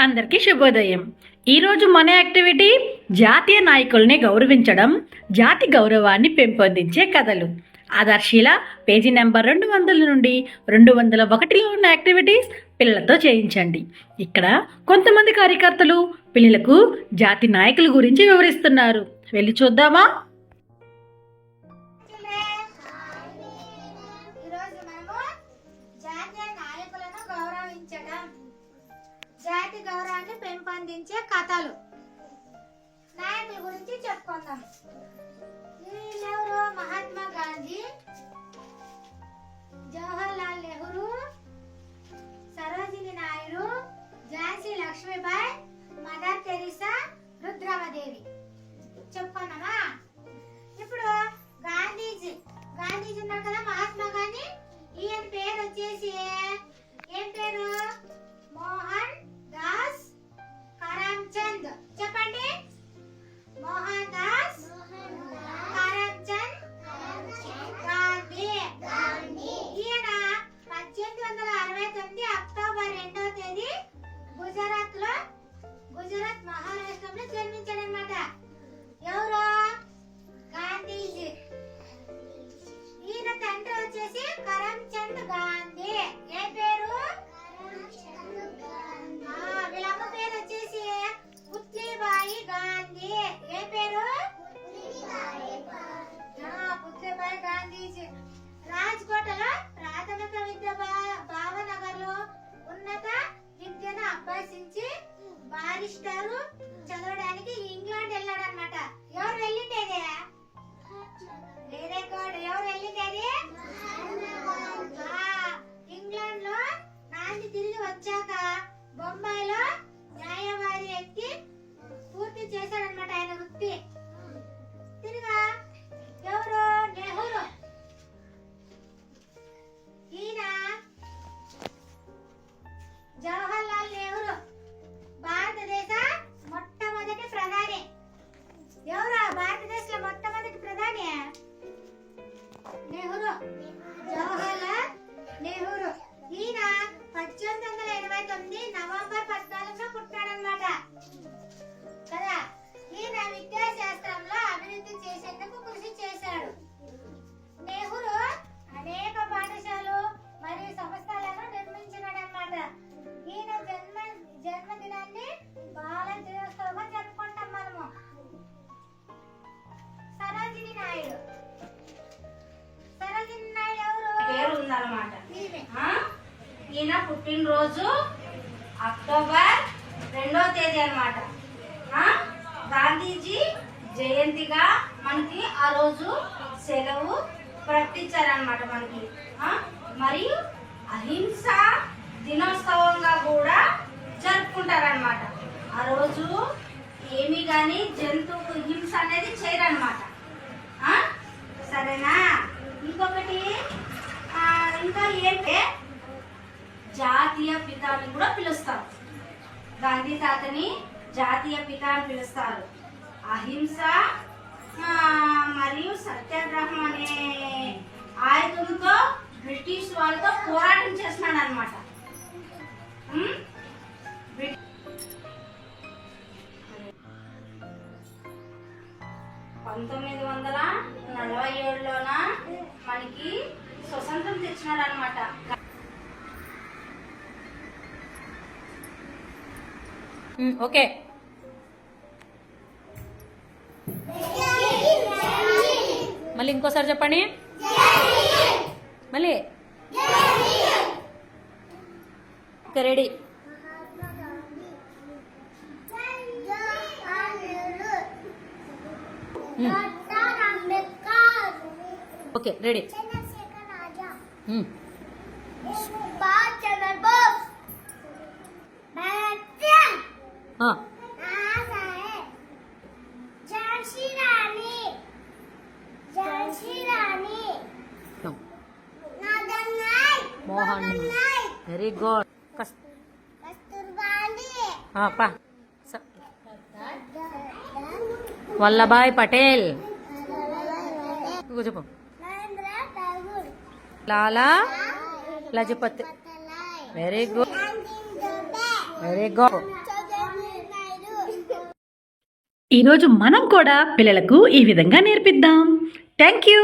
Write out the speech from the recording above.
అందరికీ శుభోదయం. ఈరోజు మన యాక్టివిటీ జాతీయ నాయకుల్ని గౌరవించడం, జాతి గౌరవాన్ని పెంపొందించే కథలు. ఆదర్శీల పేజీ నెంబర్ 200 నుండి 201లో ఉన్న యాక్టివిటీస్ పిల్లలతో చేయించండి. ఇక్కడ కొంతమంది కార్యకర్తలు పిల్లలకు జాతి నాయకుల గురించి వివరిస్తున్నారు. వెళ్ళి చూద్దామా? జాతి గౌరవాన్ని పెంపొందించే కథలు. నాయకుల గురించి చెప్పుకుందాం. వీళ్ళెవరు? Mahatma Gandhi, Jawaharlal Nehru, Sarojini Naidu, Jhansi Lakshmibai, mother Teresa, Rudramadevi. చెప్పుకున్నామా? ఇప్పుడు గాంధీజీ ఉన్నారు కదా, మహాత్మా గాంధీ. ఈయన పేరు వచ్చేసి ఏం పేరు? మోహన్ దాస్ కరమ్చంద్. చెప్పండి. మోహన్ దాస్ కరమ్చంద్ గాంధీ. ఈయన 1869 అక్టోబర్ 2వ తేదీ గుజరాత్ మహారాష్ట్రలో జన్మించాడనమాట. ఎవరు? గాంధీజీ. ఈయన తండ్రి వచ్చేసి కరమ్చంద్ గాంధీ. ఏ పేరు? వీళ్ళమ్మ పేరు వచ్చేసి పుత్లీబాయి గాంధీ. ఏ పేరు? పుత్లీబాయి గాంధీజీ. రాజ్కోటలో ప్రాథమిక విద్య, భావనగర్ లో ఉన్నత విద్యను అభ్యసించి బారిస్టర్ చదవడానికి ఇంగ్లాండ్ వెళ్ళాడనమాట. ఎవరు వెళ్ళిండేది? Very good. ఎవరు వెళ్ళిండేది? ఇంగ్లాండ్ లో నాంది తిరిగి వచ్చాక బొంబాయిలో న్యాయవాది ఎక్కి పూర్తి చేశాడనమాట ఆయన వృత్తి. తిరిగా ఎవరు? నెహ్రూ. ఈయన జవహర్లాల్ నెహ్రూ భారతదేశ మొట్టమొదటి ప్రధాని. ఎవరు భారతదేశంలో మొట్టమొదటి ప్రధాని? నెహ్రూ. జవహర్లాల్ నెహ్రూ. ఈయన 1889 నవంబర్ 14న పుట్టాడనమాట కదా. ఈయన విద్యాశాస్త్రంలో అభివృద్ధి చేసేందుకు కృషి చేశాడు. నెహ్రూ అనేక పాఠశాలలు మరియు సంస్థలను నిర్మించినాడనమాట. ఈయన జన్మదినాన్ని బాల దినోత్సవంగా జరుపుకుంటాం మనము. సరోజిని నాయుడు. ఎవరు? పేరు ఉందన్నమాట. ఈయన పుట్టినరోజు అక్టోబర్ 2వ తేదీ అన్నమాట. గాంధీజీ జయంతిగా మనకి ఆ రోజు సెలవు ప్రకటించారనమాట మనకి. మరియు అహింస దినోత్సవంగా కూడా జరుపుకుంటారనమాట. ఆ రోజు ఏమి కానీ జంతువు హింస అనేది చేయరనమాట. సరేనా? ఇంకొకటి ఇంకా ఏంటంటే జాతీయ పిత అని కూడా పిలుస్తారు. గాంధీ తాతని జాతీయ పిత అని పిలుస్తారు. అహింస మరియు సత్యాగ్రహం అనే ఆయుధంతో బ్రిటిష్ వాళ్ళతో పోరాటం చేస్తున్నాడు అనమాట. 1947లోన మనకి స్వతంత్రం తెచ్చినాడు అనమాట. ఓకే. మళ్ళీ ఇంకోసారి చెప్పండి. మళ్ళీ ready. Okay ready. Mohan. Very good. Vallabhbhai Patel. చెప్పు. Lala Lajpat. Very good. Very good. ఈరోజు మనం కూడా పిల్లలకు ఈ విధంగా నేర్పిద్దాం. Thank you.